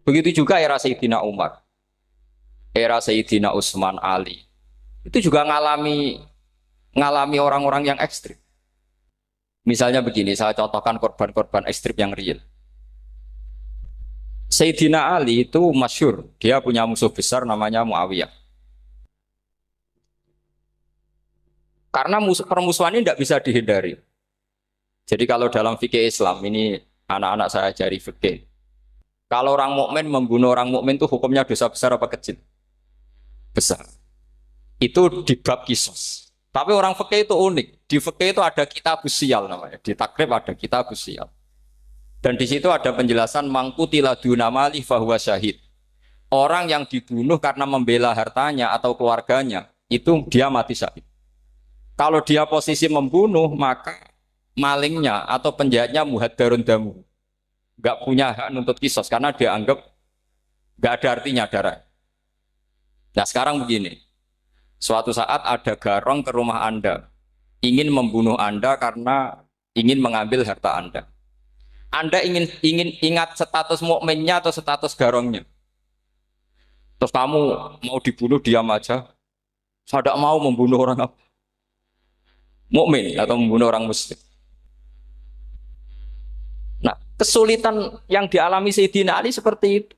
Begitu juga era Sayyidina Umar, era Sayyidina Utsman, Ali. Itu juga ngalami orang-orang yang ekstrim. Misalnya begini, saya contohkan korban-korban ekstrim yang real. Sayyidina Ali itu masyhur, dia punya musuh besar namanya Muawiyah. Karena permusuhan ini tidak bisa dihindari. Jadi kalau dalam fikih Islam, ini anak-anak saya ajari fikih. Kalau orang mukmin membunuh orang mukmin itu hukumnya dosa besar apa kecil? Besar. Itu di bab kisos. Tapi orang fikih itu unik. Di fikih itu ada kitab sial namanya. Di takrib ada kitab sial. Dan di situ ada penjelasan mangkutila dunamali fahuwa syahid. Orang yang dibunuh karena membela hartanya atau keluarganya, itu dia mati syahid. Kalau dia posisi membunuh, maka malingnya atau penjahatnya muhaddarun damu. Gak punya hak nuntut kisos karena dia anggap gak ada artinya darah. Nah sekarang begini, suatu saat ada garong ke rumah Anda, ingin membunuh Anda karena ingin mengambil harta Anda. Anda ingin ingat status mukminnya atau status garongnya. Terus kamu mau dibunuh diam aja. Saya tidak mau membunuh orang mukmin atau membunuh orang muslim. Nah, kesulitan yang dialami Sayyidina Ali seperti itu.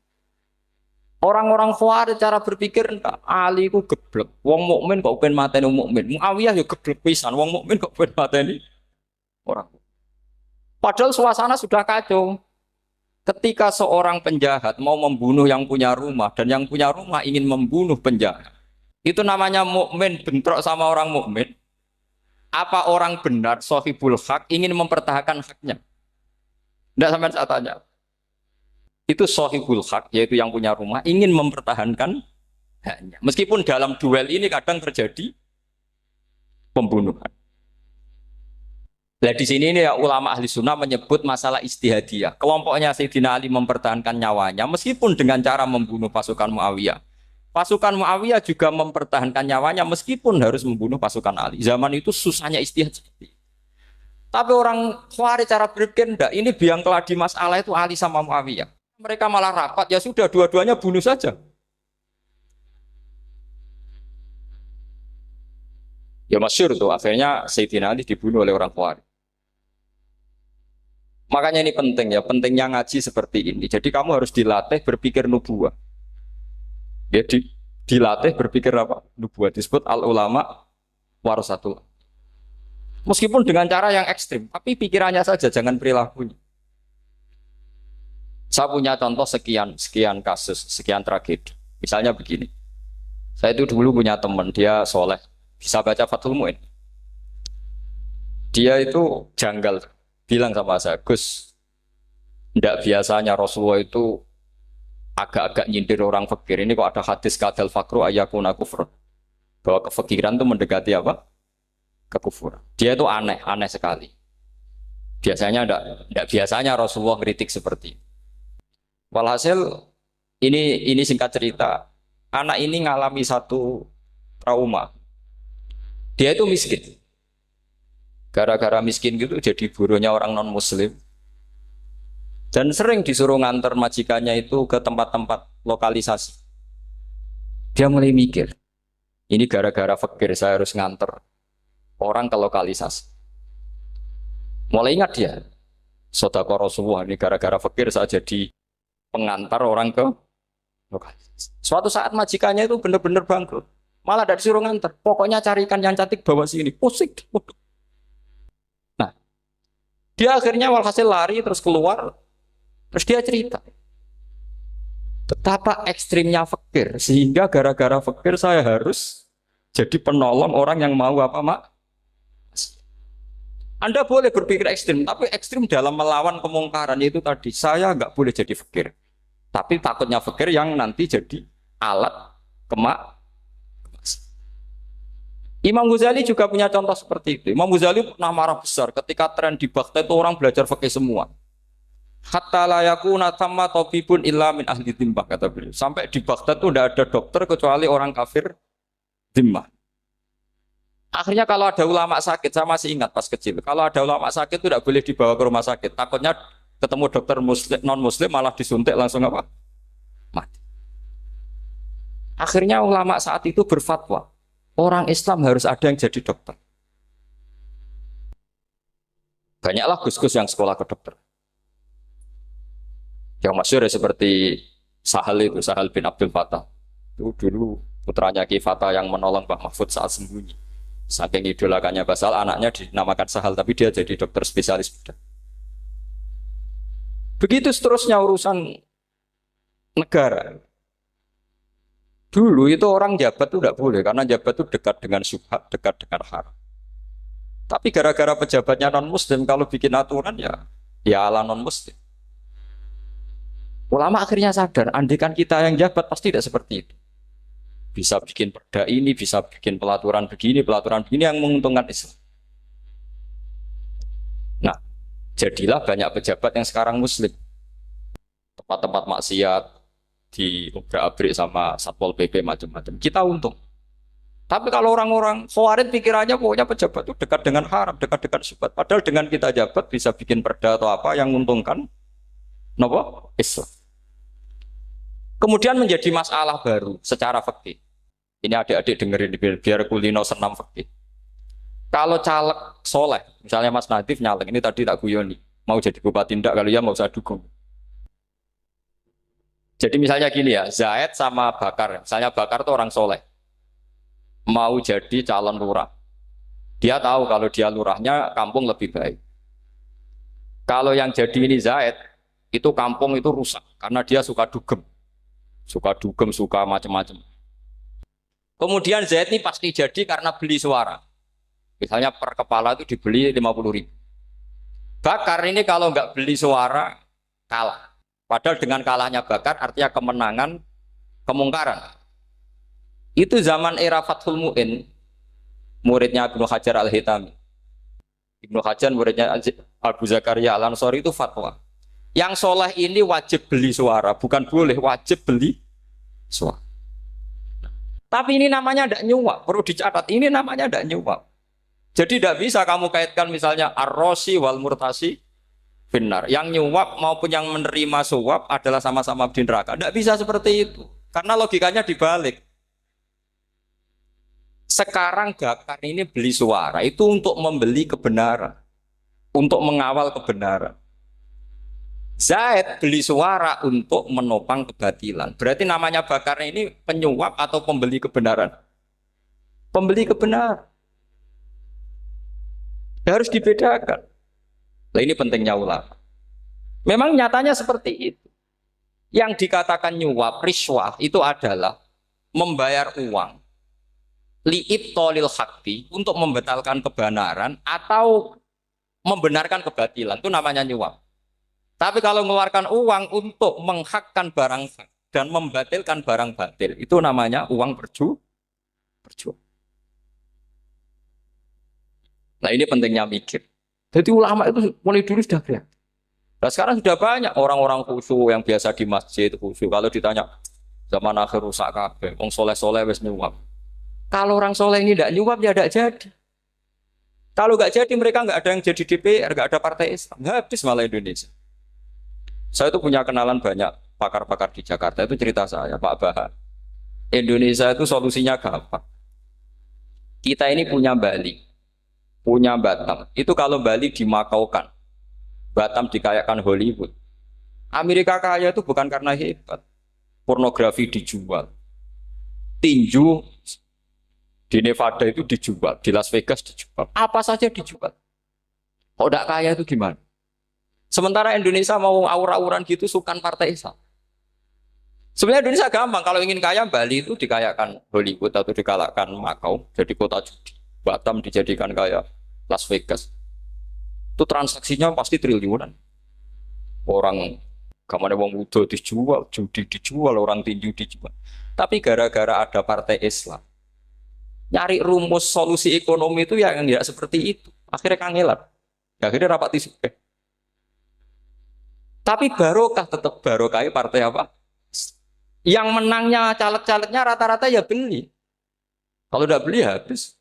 Orang-orang Khawarij cara berpikir Ali ku geblek. Wong mukmin kok pengen mateni wong mukmin. Muawiyah ya geblek pisan. Wong mukmin kok pengen mateni orang. Padahal suasana sudah kacau. Ketika seorang penjahat mau membunuh yang punya rumah dan yang punya rumah ingin membunuh penjahat. Itu namanya mukmin bentrok sama orang mukmin. Apa orang benar sahibul hak ingin mempertahankan haknya? Tidak sampai saya tanya. Itu sahibul hak, yaitu yang punya rumah, ingin mempertahankan haknya. Meskipun dalam duel ini kadang terjadi pembunuhan. Nah di sini ini ya, ulama ahli sunnah menyebut masalah istihadiyah. Kelompoknya Sayyidina Ali mempertahankan nyawanya, meskipun dengan cara membunuh pasukan Muawiyah. Pasukan Muawiyah juga mempertahankan nyawanya, meskipun harus membunuh pasukan Ali. Zaman itu susahnya istihad seperti itu. Tapi orang Khawarij cara berpikir enggak, ini biang keladi masalah itu Ali sama Muawiyah. Mereka malah rapat, ya sudah dua-duanya bunuh saja. Ya masyhur tuh, akhirnya Sayyidina Ali dibunuh oleh orang Khawarij. Makanya ini penting ya, pentingnya ngaji seperti ini. Jadi kamu harus dilatih berpikir nubuwah. Ya, dilatih berpikir apa? Nubuwah disebut al-ulama warasatul. Meskipun dengan cara yang ekstrim, tapi pikirannya saja, jangan perilakunya. Saya punya contoh sekian kasus, sekian tragedi. Misalnya begini, saya itu dulu punya teman, dia soleh, bisa baca Fathul Mu'in. Dia itu janggal, bilang sama saya, Gus, tidak biasanya Rasulullah itu agak-agak nyindir orang fakir. Ini kok ada hadis kadal fakru ayakuna kufur, bahwa kefakiran itu mendekati apa? Kekufuran. Dia itu aneh sekali. Biasanya tidak biasanya Rasulullah kritik seperti itu. Walhasil ini singkat cerita, anak ini ngalami satu trauma. Dia itu miskin. Gara-gara miskin gitu jadi buruhnya orang non muslim. Dan sering disuruh nganter majikannya itu ke tempat-tempat lokalisasi. Dia mulai mikir, ini gara-gara fakir saya harus nganter orang ke lokalisasi. Mulai ingat dia, Sodaqah Rasulullah, ini gara-gara fakir saya jadi pengantar orang ke lokalisasi. Suatu saat majikannya itu benar-benar bangkrut. Malah tidak disuruh nganter. Pokoknya carikan yang cantik bawa sini. Pusing. Nah, dia akhirnya walhasil lari terus keluar. Terus dia cerita betapa ekstrimnya fakir, sehingga gara-gara fakir saya harus jadi penolong orang yang mau apa mak. Anda boleh berpikir ekstrim, tapi ekstrim dalam melawan kemungkaran itu tadi. Saya nggak boleh jadi fakir, tapi takutnya fakir yang nanti jadi alat kemak. Imam Ghazali juga punya contoh seperti itu. Imam Ghazali pernah marah besar ketika tren di Baghdad itu orang belajar fikih semua. Hatta la yakuna thamma tabibun illa min ahli dhimmah, kata beliau. Sampai di Baghdad itu tidak ada dokter kecuali orang kafir dhimmah. Akhirnya kalau ada ulama sakit, saya masih ingat pas kecil, kalau ada ulama sakit itu tidak boleh dibawa ke rumah sakit. Takutnya ketemu dokter muslim, non muslim malah disuntik langsung apa? Akhirnya ulama saat itu berfatwa, orang Islam harus ada yang jadi dokter. Banyaklah gus-gus yang sekolah ke dokter. Yang masyhur ya seperti Sahal itu, Sahal bin Abdul Fattah. Itu dulu putranya Ki Fatah yang menolong Mbah Mahfud saat sembunyi. Saking idolakannya Basal, anaknya dinamakan Sahal, tapi dia jadi dokter spesialis bedah. Begitu seterusnya urusan negara. Dulu itu orang jabat itu tidak boleh, karena jabat itu dekat dengan syubhat, dekat dengan haram. Tapi gara-gara pejabatnya non-muslim, kalau bikin aturan ya ala non-muslim. Ulama akhirnya sadar, andikan kita yang jabat pasti tidak seperti itu. Bisa bikin perda ini, bisa bikin pelaturan begini yang menguntungkan Islam. Nah, jadilah banyak pejabat yang sekarang muslim. Tempat-tempat maksiat di obrak-abrik sama Satpol PP macam-macam. Kita untung. Tapi kalau orang-orang Khawarij pikirannya pokoknya pejabat itu dekat dengan haram, dekat dengan syubhat. Padahal dengan kita jabat bisa bikin perda atau apa yang menguntungkan Islam. Kemudian menjadi masalah baru secara fikih. Ini adik-adik dengerin biar kulino senam fikih. Kalau caleg soleh, misalnya Mas Nadif nyalek, ini tadi tak guyoni, mau jadi bupati ndak, kalau ya mau saya dukung. Jadi misalnya gini ya, Zaid sama Bakar, misalnya Bakar itu orang soleh, mau jadi calon lurah. Dia tahu kalau dia lurahnya kampung lebih baik. Kalau yang jadi ini Zaid, itu kampung itu rusak, karena dia suka dugem, suka macam-macam. Kemudian Zaid ini pasti jadi karena beli suara. Misalnya per kepala itu dibeli 50.000. Bakar ini kalau nggak beli suara, kalah. Padahal dengan kalahnya Bakar artinya kemenangan, kemungkaran. Itu zaman era Fathul Mu'in, muridnya Ibnu Hajar Al-Hitami. Ibnu Hajar muridnya Abu Zakaria Al-Ansori itu fatwa. Yang soleh ini wajib beli suara, bukan boleh, wajib beli suara. Tapi ini namanya tidak nyuap, perlu dicatat, ini namanya tidak nyuap. Jadi tidak bisa kamu kaitkan misalnya ar-rosi wal murtasi benar. Yang nyuap maupun yang menerima suap adalah sama-sama di neraka. Tidak bisa seperti itu. Karena logikanya dibalik. Sekarang Bakar ini beli suara itu untuk membeli kebenaran. Untuk mengawal kebenaran. Zaid beli suara untuk menopang kebatilan. Berarti namanya Bakar ini penyuap atau pembeli kebenaran? Pembeli kebenaran. Harus dibedakan. Nah, ini pentingnya ulama. Memang nyatanya seperti itu. Yang dikatakan nyuap, riswah itu adalah membayar uang li'ibtolil hakti untuk membatalkan kebenaran atau membenarkan kebatilan. Itu namanya nyuap. Tapi kalau mengeluarkan uang untuk menghakkan barang hak dan membatalkan barang batil, itu namanya uang berjuang. Nah ini pentingnya mikir. Jadi ulama itu mulai dulu sudah kreatif. Nah sekarang sudah banyak orang-orang khusyuk yang biasa di masjid khusyuk. Kalau ditanya zaman akhir rusak kabeh, wong soleh-soleh wis nyuap. Kalau orang soleh ini tidak nyuap ya tidak jadi. Kalau nggak jadi mereka nggak ada yang jadi DPR, nggak ada partai Islam, habis malah Indonesia. Saya itu punya kenalan banyak pakar-pakar di Jakarta, itu cerita saya Pak Bahar. Indonesia itu solusinya gampang. Kita ini punya Bali, punya Batam. Itu kalau Bali dimakaukan, Batam dikayakan Hollywood. Amerika kaya itu bukan karena hebat. Pornografi dijual. Tinju di Nevada itu dijual, di Las Vegas dijual. Apa saja dijual. Kok tidak kaya itu gimana? Sementara Indonesia mau aur-auran gitu sukan partai Islam. Sebenarnya Indonesia gampang. Kalau ingin kaya, Bali itu dikayakan Hollywood atau dikayakan Makau, jadi kota judi. Batam dijadikan kaya Las Vegas. Itu transaksinya pasti triliunan. Orang kamane wong wudo dijual, judi dijual, orang tinju dijual. Tapi gara-gara ada partai Islam, nyari rumus solusi ekonomi itu yang tidak seperti itu. Akhirnya kangelan. Akhirnya rapat isu. Tapi barokah tetap barokah partai apa? Yang menangnya caleg-calegnya rata-rata ya beli. Kalau tidak beli habis.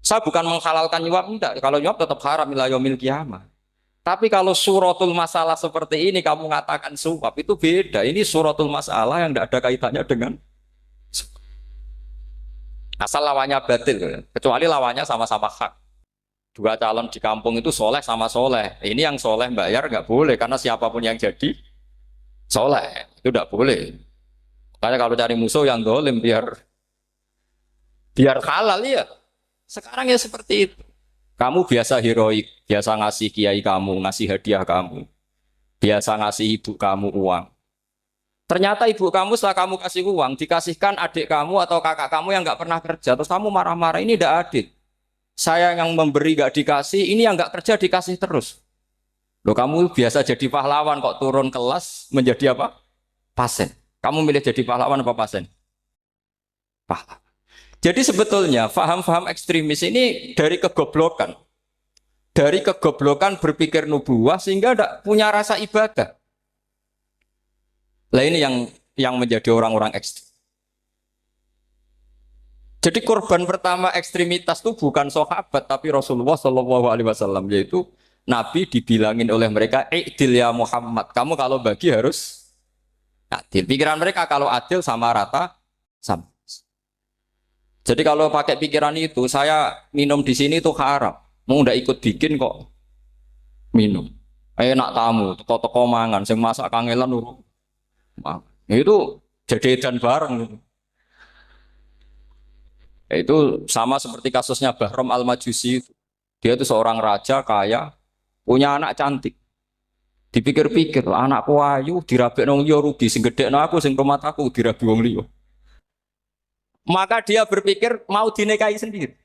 Saya bukan menghalalkan nyuap, enggak. Kalau nyuap tetap haram ila yaumil qiyamah. Tapi kalau suratul masalah seperti ini kamu mengatakan suap itu beda. Ini suratul masalah yang tidak ada kaitannya dengan Asal lawannya batil, kecuali lawannya sama-sama hak. Dua calon di kampung itu soleh sama soleh. Ini yang soleh bayar nggak boleh karena siapapun yang jadi soleh itu nggak boleh. Makanya kalau cari musuh yang dolim biar halal ya. Sekarang ya seperti itu. Kamu biasa heroik, biasa ngasih kiai kamu, ngasih hadiah kamu, biasa ngasih ibu kamu uang. Ternyata ibu kamu setelah kamu kasih uang, dikasihkan adik kamu atau kakak kamu yang nggak pernah kerja, terus kamu marah-marah, ini tidak adil. Saya yang memberi nggak dikasih, ini yang nggak kerja dikasih terus. Loh kamu biasa jadi pahlawan kok turun kelas menjadi apa? Pasien. Kamu milih jadi pahlawan apa pasien? Pahlawan. Jadi sebetulnya faham-faham ekstremis ini dari kegoblokan. Dari kegoblokan berpikir nubuah sehingga tidak punya rasa ibadah. Lah ini yang menjadi orang-orang ekstrem. Jadi korban pertama ekstremitas itu bukan sahabat tapi Rasulullah Shallallahu Alaihi Wasallam, yaitu Nabi dibilangin oleh mereka, "I'dil ya Muhammad, kamu kalau bagi harus adil." Pikiran mereka kalau adil sama rata sama. Jadi kalau pakai pikiran itu, saya minum di sini itu haram. Mau udah ikut bikin kok minum. Enak tamu, toko-toko mangan, sing masak kangelan urung. Itu jadi edan bareng gitu. Itu sama seperti kasusnya Bahram Al-Majusi. Dia itu seorang raja kaya, punya anak cantik. Dipikir-pikir, anakku ayu, dirabek nong liya rugi, sing gedekno aku, sing rumah aku dirabi wong liya. Maka dia berpikir mau dinikahi sendiri.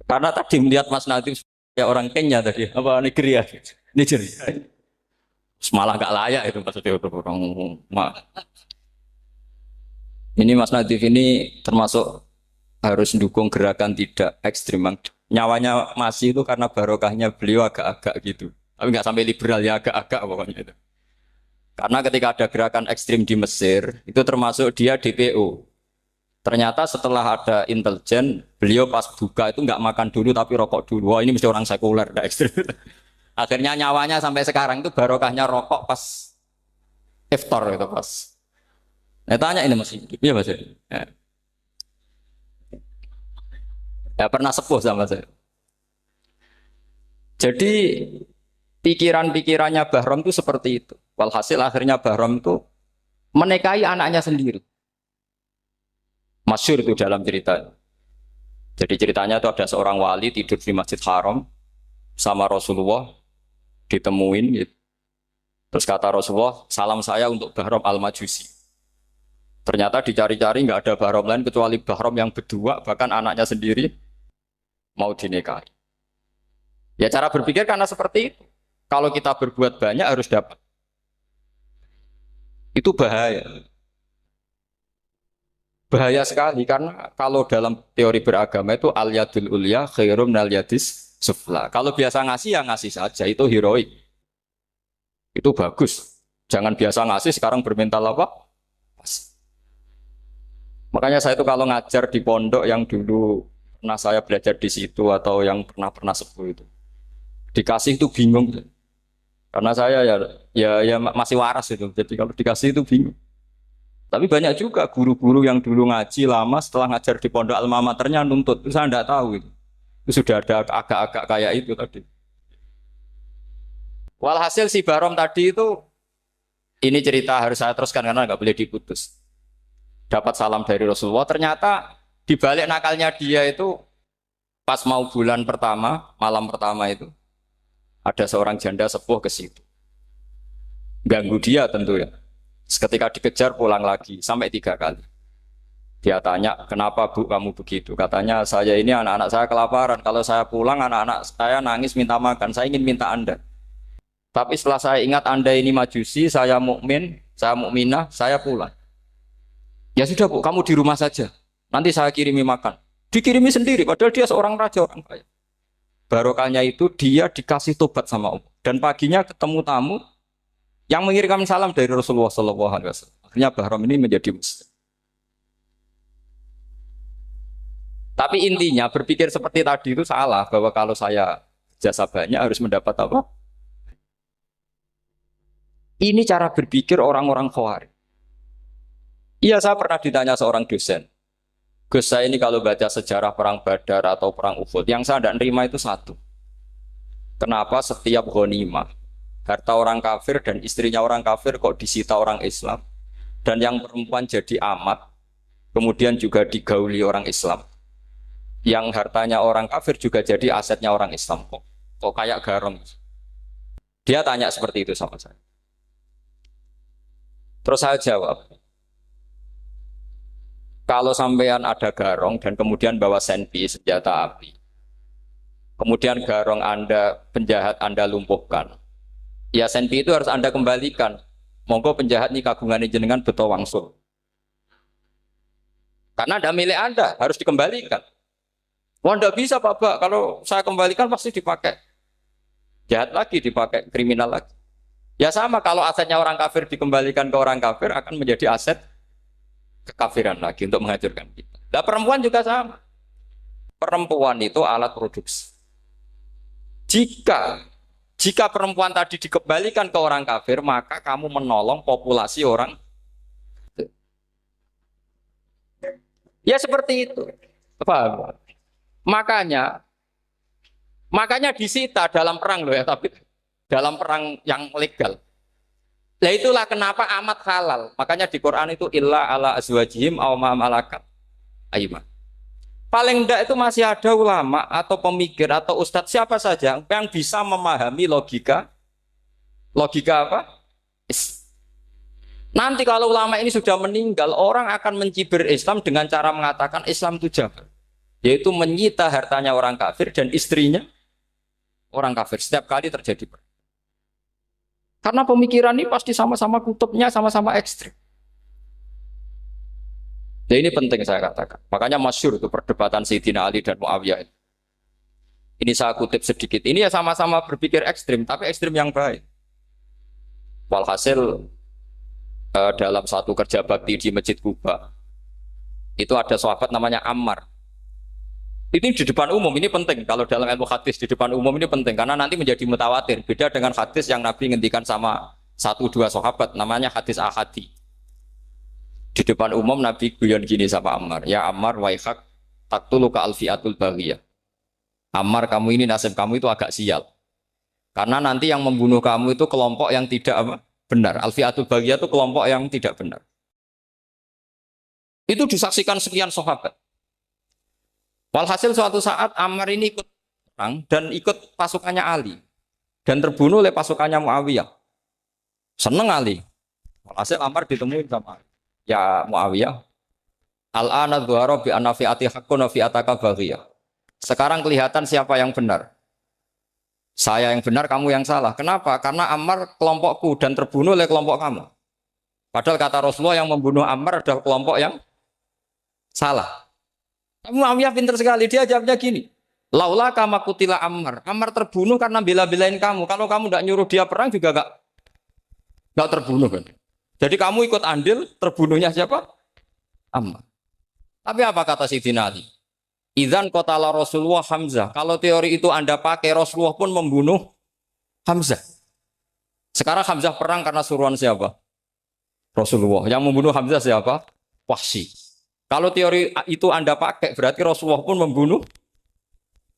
Karena tadi melihat Mas Nadiem ya orang Kenya tadi, apa Nigeria, Nigeria. Malah gak layak itu maksudnya itu orang. Ini Mas Nadiem ini termasuk harus mendukung gerakan tidak ekstrim. Nyawanya masih itu karena barokahnya beliau agak-agak gitu. Tapi nggak sampai liberal ya agak-agak pokoknya itu. Karena ketika ada gerakan ekstrim di Mesir, itu termasuk dia DPO. Ternyata setelah ada intelijen, beliau pas buka itu nggak makan dulu tapi rokok dulu. Wah ini mesti orang sekuler, tidak ekstrim. Akhirnya nyawanya sampai sekarang itu barokahnya rokok pas iftar itu pas. Nah, tanya ini masih hidup, ya mas. Ya. Ya pernah sepuh sama saya. Jadi pikiran-pikirannya Bahram itu seperti itu. Walhasil akhirnya Bahram itu menikahi anaknya sendiri. Masyhur itu dalam cerita. Jadi ceritanya itu ada seorang wali tidur di Masjid Haram sama Rasulullah, ditemuin gitu. Terus kata Rasulullah, salam saya untuk Bahram Al-Majusi. Ternyata dicari-cari nggak ada Bahram lain kecuali Bahram yang berdua, bahkan anaknya sendiri mau dinikahi. Ya cara berpikir karena seperti itu. Kalau kita berbuat banyak harus dapat. Itu bahaya. Bahaya sekali karena kalau dalam teori beragama itu al yadul ulya khairum minal yadis sufla. Kalau biasa ngasih ya ngasih saja, itu heroik. Itu bagus. Jangan biasa ngasih sekarang bermental apa? Makanya saya itu kalau ngajar di pondok yang dulu pernah saya belajar di situ atau yang pernah sepuh itu, dikasih itu bingung. Karena saya ya masih waras itu. Jadi kalau dikasih itu bingung. Tapi banyak juga guru-guru yang dulu ngaji lama setelah ngajar di pondok alma maternya nuntut. Itu saya tidak tahu itu. Itu sudah ada agak-agak kayak itu tadi. Walhasil si Barom tadi itu ini cerita harus saya teruskan karena nggak boleh diputus. Dapat salam dari Rasulullah. Ternyata di balik nakalnya dia itu pas mau bulan pertama, malam pertama itu ada seorang janda sepuh ke situ. Ganggu dia tentu ya. Ketika dikejar pulang lagi sampai 3 kali. Dia tanya, kenapa bu kamu begitu? Katanya saya ini anak-anak saya kelaparan. Kalau saya pulang anak-anak saya nangis minta makan. Saya ingin minta Anda. Tapi setelah saya ingat Anda ini majusi, saya mukmin, saya mukminah, saya pulang. Ya sudah bu, kamu di rumah saja. Nanti saya kirimi makan. Dikirimi sendiri, padahal dia seorang raja orang kaya. Barokahnya itu dia dikasih tobat sama Allah. Dan paginya ketemu tamu yang mengirimkan salam dari Rasulullah SAW. Akhirnya Bahram ini menjadi muslim. Tapi intinya berpikir seperti tadi itu salah, bahwa kalau saya jasa banyak harus mendapat apa? Ini cara berpikir orang-orang Khawarij. Iya, saya pernah ditanya seorang dosen. Gus, saya ini kalau baca sejarah perang Badar atau perang Uhud, yang saya tidak nerima itu satu. Kenapa setiap ghanimah, harta orang kafir dan istrinya orang kafir kok disita orang Islam, dan yang perempuan jadi amat, kemudian juga digauli orang Islam, yang hartanya orang kafir juga jadi asetnya orang Islam, kok kayak garong. Dia tanya seperti itu sama saya. Terus saya jawab, kalau sampean ada garong dan kemudian bawa senpi senjata api, kemudian garong Anda, penjahat Anda lumpuhkan, ya senpi itu harus Anda kembalikan. Monggo penjahat ini kagungan jenengan beto wangsul. Karena ada milik Anda, harus dikembalikan. Wah, tidak bisa Pak, kalau saya kembalikan pasti dipakai jahat lagi, dipakai kriminal lagi. Ya sama, kalau asetnya orang kafir dikembalikan ke orang kafir akan menjadi aset kekafiran lagi untuk menghancurkan kita. Nah, perempuan juga sama. Perempuan itu alat produksi. Jika perempuan tadi dikembalikan ke orang kafir, maka kamu menolong populasi orang. Ya seperti itu. Paham? Makanya disita dalam perang loh ya, tapi dalam perang yang legal. Nah itulah kenapa amat halal. Makanya di Quran itu illa ala azwajihim aw ma malakat aymah. Paling enggak itu masih ada ulama atau pemikir atau ustadz siapa saja yang bisa memahami logika apa? Nanti kalau ulama ini sudah meninggal, orang akan mencibir Islam dengan cara mengatakan Islam itu jahat, yaitu menyita hartanya orang kafir dan istrinya orang kafir setiap kali terjadi perang. Karena pemikiran ini pasti sama-sama kutubnya, sama-sama ekstrim. Nah ini penting saya katakan. Makanya masyhur itu perdebatan Sayyidina Ali dan Muawiyah. Ini saya kutip sedikit. Ini ya sama-sama berpikir ekstrim, tapi ekstrim yang baik. Walhasil dalam satu kerja bakti di Masjid Kuba, itu ada sahabat namanya Ammar. Ini di depan umum, ini penting. Kalau dalam ilmu hadis di depan umum ini penting karena nanti menjadi mutawatir. Beda dengan hadis yang Nabi ngendikan sama 1-2 sahabat, namanya hadis ahadi. Di depan umum Nabi guyon gini sama Ammar, ya Ammar waihak taktuluka alfiatul baghiyah. Ammar, kamu ini nasib kamu itu agak sial. Karena nanti yang membunuh kamu itu kelompok yang tidak benar. Alfiatul baghiyah itu kelompok yang tidak benar. Itu disaksikan sekian sahabat. Walhasil suatu saat Ammar ini ikut perang dan ikut pasukannya Ali dan terbunuh oleh pasukannya Muawiyah. Seneng Ali. Walhasil Ammar ditemui sama Ali. Ya Muawiyah, al-ana dhuhara bi anna fi'ati haqqun wa fi'ataka baghiyah. Sekarang kelihatan siapa yang benar. Saya yang benar, kamu yang salah. Kenapa? Karena Ammar kelompokku dan terbunuh oleh kelompok kamu. Padahal kata Rasulullah yang membunuh Ammar adalah kelompok yang salah. Muawiyah pintar sekali, dia jawabnya gini, laula kama kutila Ammar. Ammar terbunuh karena bela-belain kamu. Kalau kamu tidak nyuruh dia perang juga nggak terbunuh kan. Jadi kamu ikut andil, terbunuhnya siapa? Ammar. Tapi apa kata Sayyidina Ali? Idzan qatala Rasulullah Hamzah. Kalau teori itu Anda pakai, Rasulullah pun membunuh Hamzah. Sekarang Hamzah perang karena suruhan siapa? Rasulullah. Yang membunuh Hamzah siapa? Wahsy. Kalau teori itu Anda pakai, berarti Rasulullah pun membunuh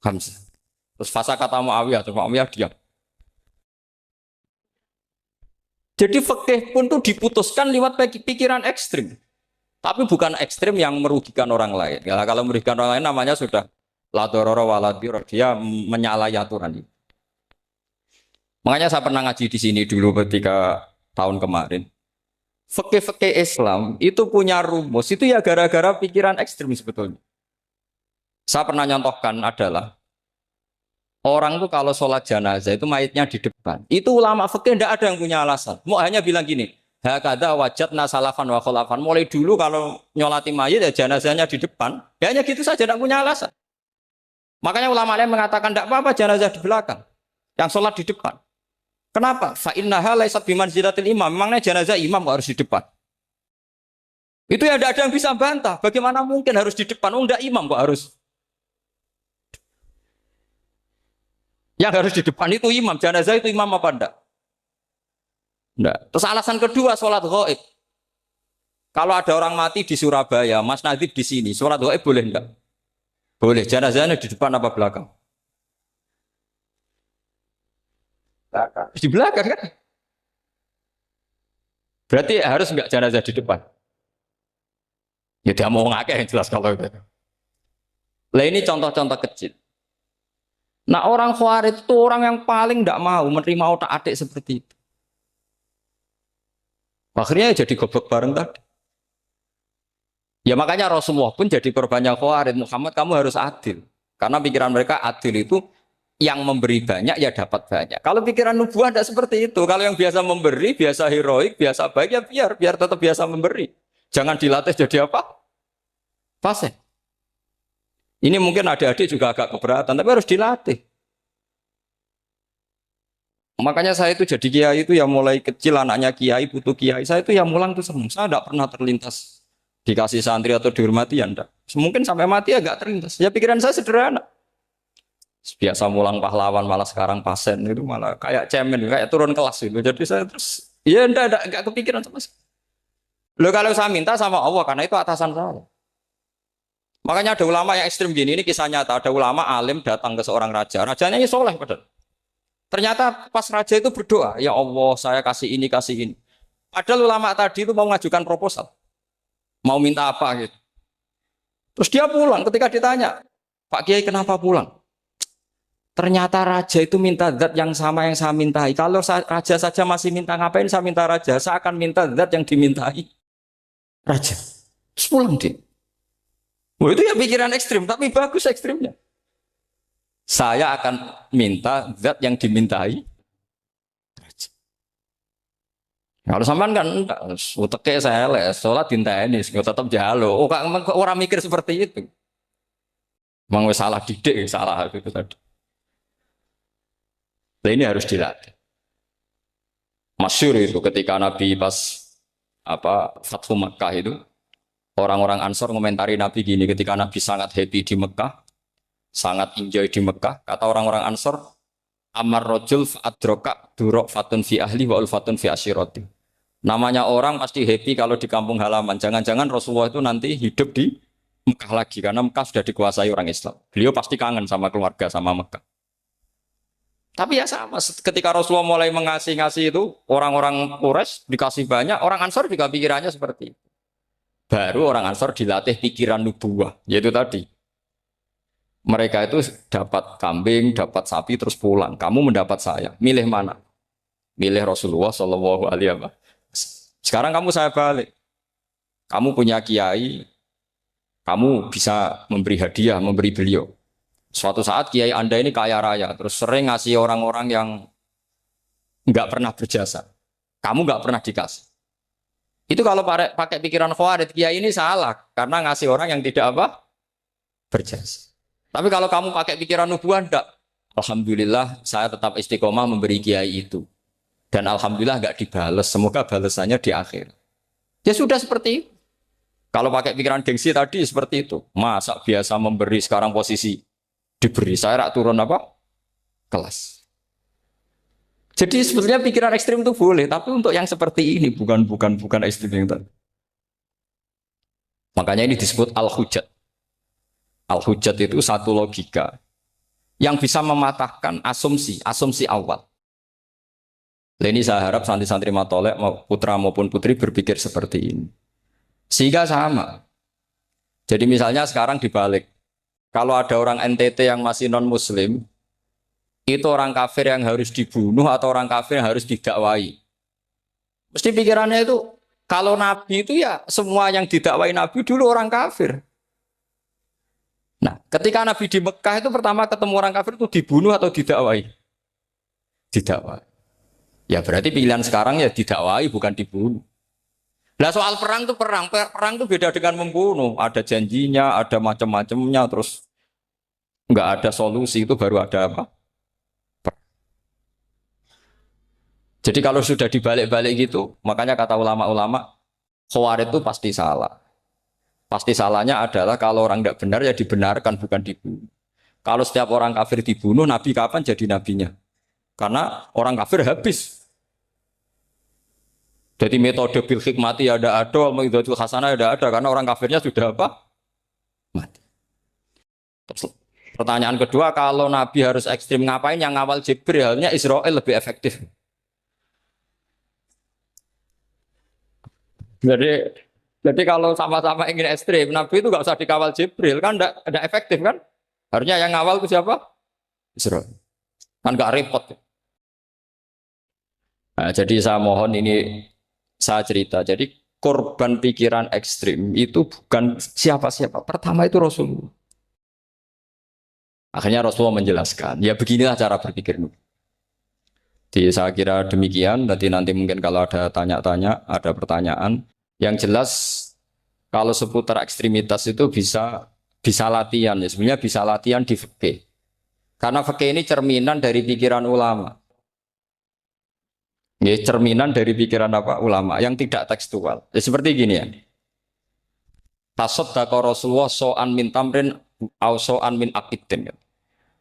Hamzah. Terus fasa kata Muawiyah, terus Muawiyah diam. Jadi fikih pun tuh diputuskan lewat pikiran ekstrim. Tapi bukan ekstrim yang merugikan orang lain. Ya, kalau merugikan orang lain namanya sudah la dororo wa la dirar. Dia menyalahi aturan. Makanya saya pernah ngaji di sini dulu ketika tahun kemarin. Fikih-fikih Islam itu punya rumus, itu ya gara-gara pikiran ekstrim sebetulnya. Saya pernah nyontohkan adalah orang tuh kalau sholat jenazah itu mayitnya di depan. Itu ulama fikih tidak ada yang punya alasan. Mau hanya bilang gini, hakadha wajadna salafan wa khalafan. Mulai dulu kalau nyolati mayit ya jenazahnya di depan. Ya hanya gitu saja, tidak punya alasan. Makanya ulama lain mengatakan tidak apa-apa jenazah di belakang, yang sholat di depan. Kenapa? Fa innaha laysat bimanzilatil imam. Memangnya jenazah imam harus di depan. Itu ya tidak ada yang bisa bantah. Bagaimana mungkin harus di depan? Oh, enggak imam kok harus. Yang harus di depan itu imam. Jenazah itu imam apa enggak? Enggak. Terus alasan kedua sholat ghaib. Kalau ada orang mati di Surabaya, Mas Nadib di sini, sholat gaib boleh enggak? Boleh. Jenazahnya di depan apa belakang? Belakang. Di belakang kan? Berarti harus enggak jenazah di depan? Ya dia mau ngakeh yang jelas kalau itu. Lah ini contoh-contoh kecil. Nah orang Khawarij itu orang yang paling tidak mau menerima otak adik seperti itu. Akhirnya jadi goblok bareng tadi. Ya makanya Rasulullah pun jadi korbannya Khawarij. Muhammad kamu harus adil. Karena pikiran mereka adil itu yang memberi banyak ya dapat banyak. Kalau pikiran nubuah tidak seperti itu. Kalau yang biasa memberi, biasa heroik, biasa baik ya biar tetap biasa memberi. Jangan dilatih jadi apa? Pasien. Ini mungkin adik-adik juga agak keberatan, tapi harus dilatih. Makanya saya itu jadi kiai itu ya mulai kecil anaknya kiai butuh kiai. Saya itu ya mulang tuh senang. Saya tidak pernah terlintas dikasih santri atau dihormati ya enggak. Mungkin sampai mati agak terlintas. Ya pikiran saya sederhana. Biasa mulang pahlawan malah sekarang pasien itu malah kayak cemen, kayak turun kelas itu. Jadi saya terus ya enggak kepikiran sama sekali. Loh kalau saya minta sama Allah karena itu atasan saya. Makanya ada ulama yang ekstrim gini, ini kisah nyata. Ada ulama alim datang ke seorang raja. Rajanya ini soleh padahal. Ternyata pas raja itu berdoa, ya Allah saya kasih ini, kasih ini. Padahal ulama tadi itu mau mengajukan proposal. Mau minta apa gitu. Terus dia pulang ketika ditanya, Pak Kiai kenapa pulang? Ternyata raja itu minta zat yang sama yang saya mintai. Kalau raja saja masih minta, ngapain saya minta raja? Saya akan minta zat yang dimintai raja. Terus pulang dia. Wah itu ya pikiran ekstrim, tapi bagus ekstrimnya. Saya akan minta zat yang dimintai. Kalau sampean kan enggak, uteke saya les, sholat dinteni, tetap jalo. Oh, orang mikir seperti itu. Mang salah didik, salah itu tadi. Nah, ini harus dilatih. Masyhur itu ketika Nabi pas Fathu Makkah itu, orang-orang Ansor ngomentari Nabi gini, ketika Nabi sangat happy di Mekah, sangat enjoy di Mekah, kata orang-orang Ansor, Amar rojul fa'adroka durok fatun fi ahli wa ulfatun fi asyiroti. Namanya orang pasti happy kalau di kampung halaman. Jangan-jangan Rasulullah itu nanti hidup di Mekah lagi, karena Mekah sudah dikuasai orang Islam. Beliau pasti kangen sama keluarga, sama Mekah. Tapi ya sama, ketika Rasulullah mulai ngasih itu, orang-orang Quraisy dikasih banyak, orang Ansor juga pikirannya seperti itu. Baru orang Ansor dilatih pikiran nubuwah, yaitu tadi. Mereka itu dapat kambing, dapat sapi, terus pulang. Kamu mendapat saya, milih mana? Milih Rasulullah Shallallahu Alaihi Wasallam. Sekarang kamu saya balik. Kamu punya kiai, kamu bisa memberi hadiah, memberi beliau. Suatu saat kiai Anda ini kaya raya, terus sering ngasih orang-orang yang nggak pernah berjasa. Kamu nggak pernah dikasih. Itu kalau pakai pikiran Khawarij, kiai ini salah karena ngasih orang yang tidak berjasa. Tapi kalau kamu pakai pikiran nubuah, enggak. Alhamdulillah saya tetap istiqomah memberi kiai itu. Dan alhamdulillah enggak dibales. Semoga balasannya di akhir. Ya sudah seperti itu. Kalau pakai pikiran gengsi tadi seperti itu. Masa biasa memberi sekarang posisi diberi. Saya rak turun kelas. Jadi sebetulnya pikiran ekstrim itu boleh, tapi untuk yang seperti ini bukan ekstrim yang tadi. Makanya ini disebut al-hujjat. Al-hujjat itu satu logika yang bisa mematahkan asumsi awal. Ini saya harap santri-santri matolek, putra maupun putri berpikir seperti ini. Sehingga sama. Jadi misalnya sekarang dibalik. Kalau ada orang NTT yang masih non-muslim, itu orang kafir yang harus dibunuh atau orang kafir yang harus didakwai. Mesti pikirannya itu, kalau Nabi itu ya semua yang didakwai Nabi dulu orang kafir. Nah, ketika Nabi di Mekah itu pertama ketemu orang kafir itu dibunuh atau didakwai? Didakwai. Ya berarti pilihan sekarang ya didakwai bukan dibunuh. Nah soal perang itu perang itu beda dengan membunuh. Ada janjinya, ada macam-macamnya, terus nggak ada solusi itu baru ada apa? Jadi kalau sudah dibalik-balik gitu, makanya kata ulama-ulama, Khawarij itu pasti salah. Pasti salahnya adalah kalau orang tidak benar ya dibenarkan bukan dibunuh. Kalau setiap orang kafir dibunuh, Nabi kapan jadi nabinya? Karena orang kafir habis. Jadi metode bil hikmati ya ada, mau'izatul hasanah ya ada, karena orang kafirnya sudah apa? Mati. Terus, pertanyaan kedua, kalau Nabi harus ekstrim ngapain yang ngawal Jibril? Halnya Israel lebih efektif. Jadi jadi kalau sama-sama ingin ekstrim, Nabi itu nggak usah dikawal Jibril kan, enggak efektif kan? Harusnya yang ngawal itu siapa? Israel. Kan nggak repot. Nah, jadi saya mohon ini saya cerita. Jadi korban pikiran ekstrim itu bukan siapa-siapa. Pertama itu Rasulullah. Akhirnya Rasulullah menjelaskan, ya beginilah cara berpikir. Jadi saya kira demikian. Nanti mungkin kalau ada tanya-tanya, ada pertanyaan. Yang jelas kalau seputar ekstremitas itu bisa latihan. Ya sebenarnya bisa latihan di fikih. Karena fikih ini cerminan dari pikiran ulama. Ya, cerminan dari pikiran apa ulama yang tidak tekstual. Ya, seperti gini ya. Tasaddaqa Rasulullah so'an min tamrin au so'an min akidin.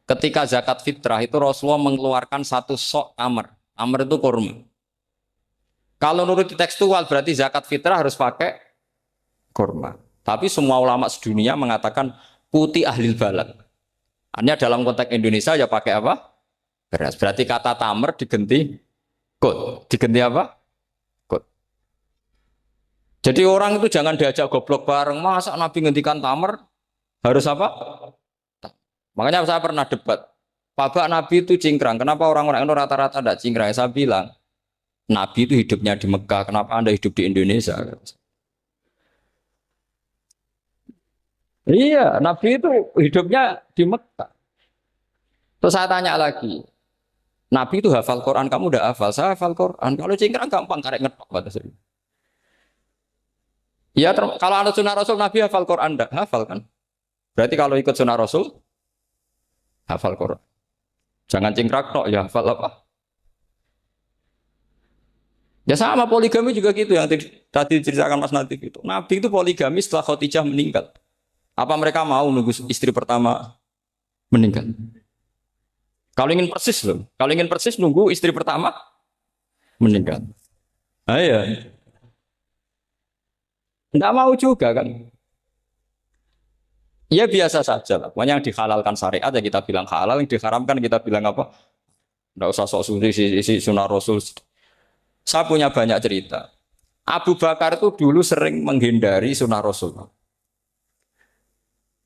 Ketika zakat fitrah itu Rasulullah mengeluarkan satu sok tamar. Tamar itu kurma. Kalau menurut tekstual berarti zakat fitrah harus pakai kurma. Tapi semua ulama sedunia mengatakan putih ahlil balad. Hanya dalam konteks Indonesia ya pakai apa? Beras. Berarti kata tamar diganti kut. Diganti apa? Kut. Jadi orang itu jangan diajak goblok bareng. Masa Nabi ngendikan tamar harus apa? Makanya saya pernah debat. Pak Nabi itu cingkrang. Kenapa orang-orang itu rata-rata tidak cingkrang? Saya bilang, Nabi itu hidupnya di Mekah. Kenapa Anda hidup di Indonesia? Iya, Nabi itu hidupnya di Mekah. Terus saya tanya lagi, Nabi itu hafal Quran, kamu udah hafal? Saya hafal Quran. Kalau cingkrang gampang, karek ngetok. Ya, kalau ada sunnah Rasul, Nabi hafal Quran, enggak? Hafal kan? Berarti kalau ikut sunnah Rasul, hafal Quran. Jangan cingkrak tok, ya hafal apa? Ya sama poligami juga gitu yang tadi diceritakan Mas Natif itu. Nabi itu poligami setelah Khadijah meninggal. Apa mereka mau nunggu istri pertama meninggal? Kalau ingin persis loh. Kalau ingin persis nunggu istri pertama meninggal. Ah, iya. Enggak mau juga kan? Ya biasa saja lah. Pokoknya yang dihalalkan syariat ya kita bilang halal, yang diharamkan kita bilang apa? Enggak usah sok suci isi sunnah Rasul. Saya punya banyak cerita. Abu Bakar itu dulu sering menghindari sunnah Rasul.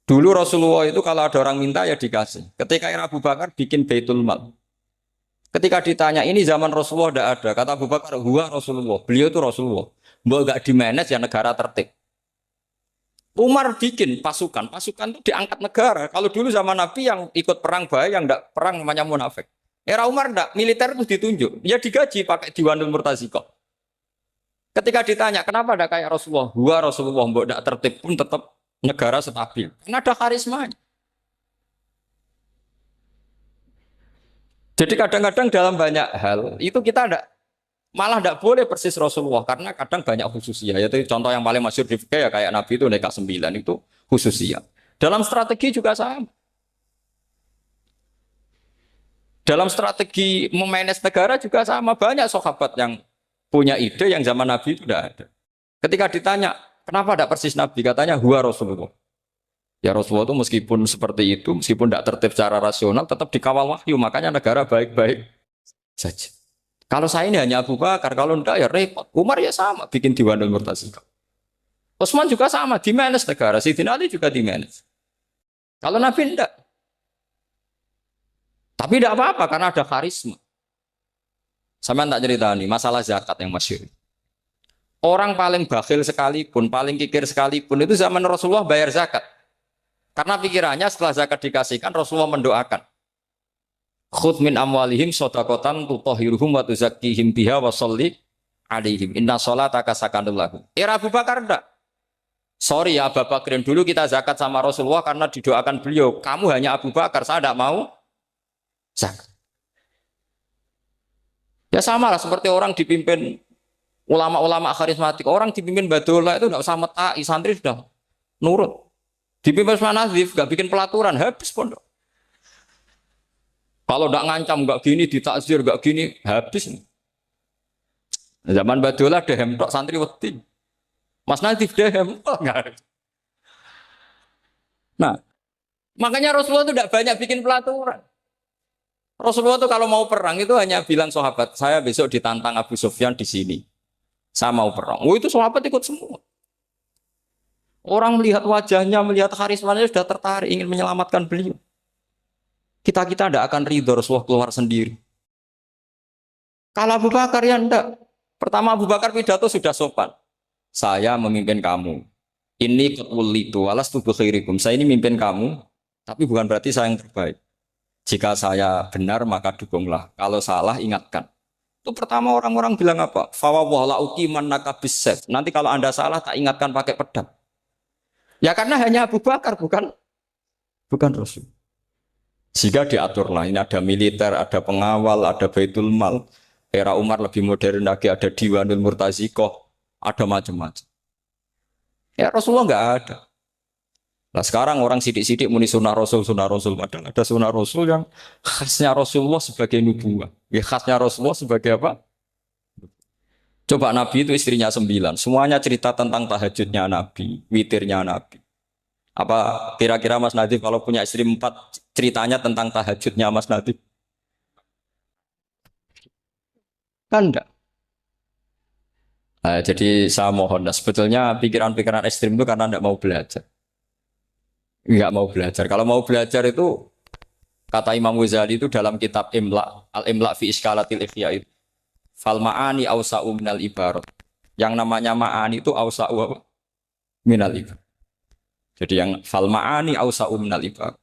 Dulu Rasulullah itu kalau ada orang minta ya dikasih. Ketika era Abu Bakar bikin Baitul Mal. Ketika ditanya ini zaman Rasulullah tidak ada. Kata Abu Bakar, huwa Rasulullah. Beliau itu Rasulullah. Mbak gak dimanage ya negara tertib. Umar bikin pasukan. Pasukan itu diangkat negara. Kalau dulu zaman Nabi yang ikut perang bahaya, yang tidak perang namanya munafik. Era Umar tidak, militer itu ditunjuk. Dia digaji pakai Diwanul Murtazikoh. Ketika ditanya, kenapa tidak kayak Rasulullah? Huwa Rasulullah, mbak tidak tertib pun tetap negara stabil. Karena ada karismanya. Jadi kadang-kadang dalam banyak hal itu kita malah tidak boleh persis Rasulullah karena kadang banyak khususnya. Yaitu contoh yang paling masyhur di fikih ya kayak Nabi itu Neka 9 itu khususnya. Dalam strategi juga sama. Dalam strategi memanage negara juga sama. Banyak sahabat yang punya ide yang zaman Nabi itu tidak ada. Ketika ditanya, kenapa tidak persis Nabi? Katanya, huwa Rasulullah. Ya Rasulullah itu meskipun seperti itu, meskipun tidak tertib secara rasional, tetap dikawal wahyu. Makanya negara baik-baik saja. Kalau saya ini hanya Abu Bakar, kalau tidak ya repot. Umar ya sama, bikin Diwanul Murtazikoh. Utsman juga sama, di-manage negara. Sayyidina Ali juga di-manage. Kalau Nabi tidak. Tapi tidak apa-apa, karena ada karisma. Sama tak cerita nih, masalah zakat yang masyhur. Orang paling bakhil sekalipun, paling kikir sekalipun, itu zaman Rasulullah bayar zakat. Karena pikirannya setelah zakat dikasihkan, Rasulullah mendoakan. Khudh min amwalihim shadaqatan tutahhiruhum wa tuzakkihim biha wa sholli alaihim. Inna sholataka sakanul lahum. Era Abu Bakar enggak. Sorry ya Abu Bakrin, dulu kita zakat sama Rasulullah karena didoakan beliau. Kamu hanya Abu Bakar, saya tidak mau zakat. Ya sama lah seperti orang dipimpin ulama-ulama karismatik. Orang dipimpin Badullah itu tidak usah metai, santri sudah nurut. Dipimpin Usman Nazif, gak bikin pelaturan, habis pondok. Kalau tidak ngancam, gak gini, ditakzir, gak gini, habis. Zaman Badola dehem tok santri wedi. Mas Nadif dehem tok enggak. Nah, makanya Rasulullah itu tidak banyak bikin pelaturan. Rasulullah itu kalau mau perang itu hanya bilang sahabat, saya besok ditantang Abu Sufyan di sini. Saya mau perang. Oh itu sahabat ikut semua. Orang melihat wajahnya, melihat karismanya sudah tertarik ingin menyelamatkan beliau. Kita tidak akan ridho Rasulullah keluar sendiri. Kalau Abu Bakar ya enggak. Pertama Abu Bakar pidato sudah sopan. Saya memimpin kamu. Ini ketulitu walas tubuh khairikum. Saya ini memimpin kamu, tapi bukan berarti saya yang terbaik. Jika saya benar maka dukunglah. Kalau salah ingatkan. Itu pertama orang-orang bilang apa? Fawwala uqiman nakabisef. Nanti kalau Anda salah tak ingatkan pakai pedang. Ya karena hanya Abu Bakar bukan Rasul. Jika diaturlah ini ada militer, ada pengawal, ada Baitul Mal. Era Umar lebih modern lagi ada Diwanul Murtazikoh, ada macam-macam. Ya Rasulullah enggak ada. Nah sekarang orang sidik-sidik muni sunnah Rasul. Padahal ada sunnah Rasul yang khasnya Rasulullah sebagai nubuwah. Ya khasnya Rasulullah sebagai apa? Coba Nabi itu istrinya 9. Semuanya cerita tentang tahajudnya Nabi, witirnya Nabi. Apa kira-kira Mas Nadif kalau punya istri 4 ceritanya tentang tahajudnya Mas Nadif? Kan enggak. Nah, jadi saya mohon, nah, sebetulnya pikiran-pikiran ekstrim itu karena enggak mau belajar. Enggak mau belajar. Kalau mau belajar itu kata Imam Ghazali itu dalam kitab Imla, Al-Imla fi Iskalatil Ikhya itu. Fal ma'ani awsa'u minal ibarat. Yang namanya ma'ani itu awsa'u apa? Minal ibarat. Jadi yang fal ma'ani awsa'u minal ibarat.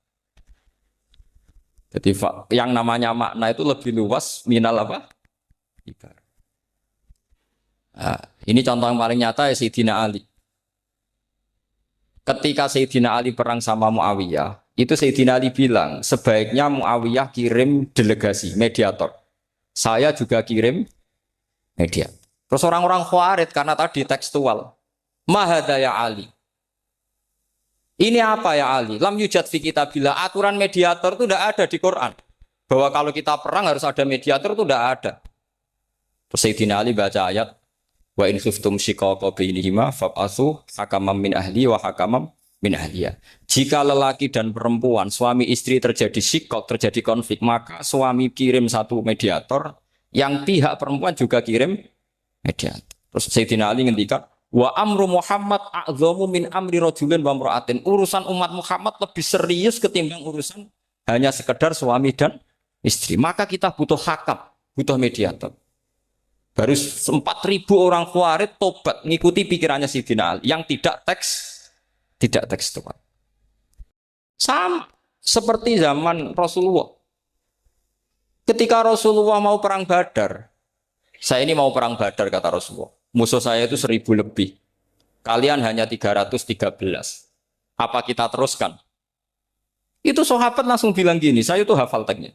Jadi yang namanya makna itu lebih luas minal apa? Ibarat. Nah, ini contoh yang paling nyata ya Sayyidina Ali. Ketika Sayyidina Ali perang sama Muawiyah, itu Sayyidina Ali bilang, sebaiknya Muawiyah kirim delegasi, mediator. Saya juga kirim mediator. Terus orang-orang Khawarij karena tadi tekstual. Mahada ya Ali. Ini apa ya Ali? Lam yujad fi kitabillah. Aturan mediator itu tidak ada di Quran. Bahwa kalau kita perang harus ada mediator itu tidak ada. Terus Sayyidina Ali baca ayat wa in khiftum shiqaqa bainihima fab'atsu hakaman min ahli wa hakaman min ahliya. Jika lelaki dan perempuan, suami istri terjadi shiqaq, terjadi konflik, maka suami kirim satu mediator, yang pihak perempuan juga kirim mediator. Terus Sayyidina Ali ngendikan wa amru Muhammad a'dhamu min amri rajulin wa imra'atin. Urusan umat Muhammad lebih serius ketimbang urusan hanya sekedar suami dan istri. Maka kita butuh hakam, butuh mediator. Baru 4.000 orang Khawarij tobat ngikuti pikirannya Sayyidina Ali yang tidak tekstual. Sama seperti zaman Rasulullah. Ketika Rasulullah mau perang Badar, saya ini mau perang Badar kata Rasulullah. Musuh saya itu 1.000 lebih. Kalian hanya 313. Apa kita teruskan? Itu sahabat langsung bilang gini, saya itu hafal teksnya.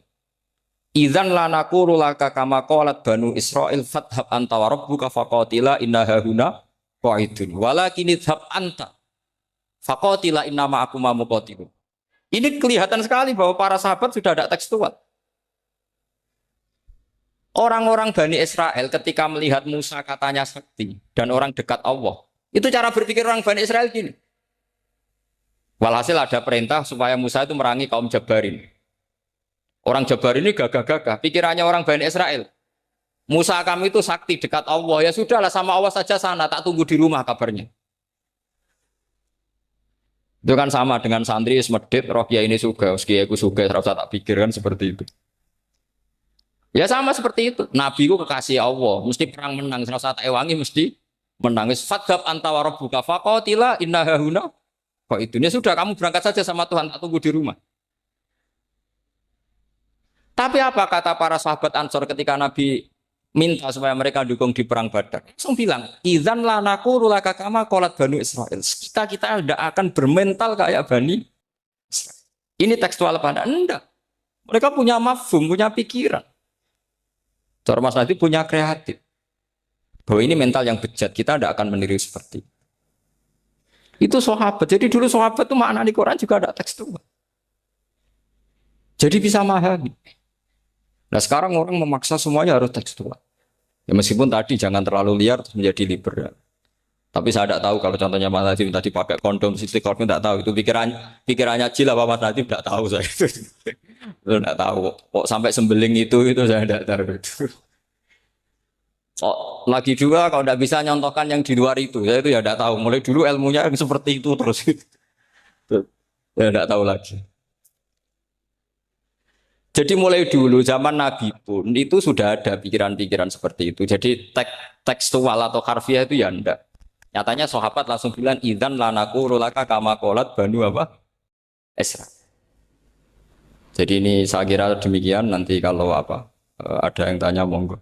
Idzan lanaqulu laka kama qalat banu Israil fathab anta wa rabbuka faqatila inna hahuna qa'idun walakin idhab anta faqatila inna ma'akum muqatilun. Ini kelihatan sekali bahwa para sahabat sudah ada tekstual. Orang-orang Bani Israel ketika melihat Musa katanya sakti dan orang dekat Allah, itu cara berpikir orang Bani Israel gini. Walhasil ada perintah supaya Musa itu merangi kaum Jabarin. Orang Jabar ini gagah-gagah, pikirannya orang Bani Israel. Musa kami itu sakti dekat Allah, ya sudahlah sama Allah saja sana, tak tunggu di rumah kabarnya. Itu kan sama dengan santri semedit, roh kiai ini suga, kiai aku suga, serasa tak pikir kan seperti itu. Ya sama seperti itu, Nabi ku kekasih Allah, mesti perang menang, serasa tak ewangi mesti menang. Fadhab anta wa rabbuka faqatila inna hahuna. Kok itu, ya sudah kamu berangkat saja sama Tuhan, tak tunggu di rumah. Tapi apa kata para sahabat Ansor ketika Nabi minta supaya mereka dukung di perang Badar? Langsung bilang, idzan lanaqulu laka kama qalat banu Israil. Kita tidak akan bermental kayak Bani Israil. Ini tekstual apa enggak? Mereka punya mafhum, punya pikiran. Cara Mas Nadif punya kreatif. Bahwa ini mental yang bejat, kita tidak akan meniru seperti itu sahabat. Jadi dulu sahabat itu makna di Quran juga ada tekstual. Jadi bisa memahami. Nah sekarang orang memaksa semuanya harus tekstual. Ya meskipun tadi jangan terlalu liar terus menjadi liberal. Tapi saya tidak tahu kalau contohnya Mas Nadiem tadi pakai kondom, istiqomah tidak tahu itu pikirannya Jil apa Mas Nadiem tidak tahu saya itu. Itu tidak tahu. Kok sampai sembeling itu saya tidak tahu itu. Oh, lagi juga kalau tidak bisa nyontohkan yang di luar itu, saya itu ya tidak tahu. Mulai dulu ilmunya yang seperti itu terus. Saya tidak tahu lagi. Jadi mulai dulu zaman Nabi pun itu sudah ada pikiran-pikiran seperti itu. Jadi tekstual atau harfiah itu ya enggak. Nyatanya sahabat langsung bilang idzan lanaku rulaka kama qolat banu apa? Esra. Jadi ini saya kira demikian nanti kalau apa ada yang tanya monggo.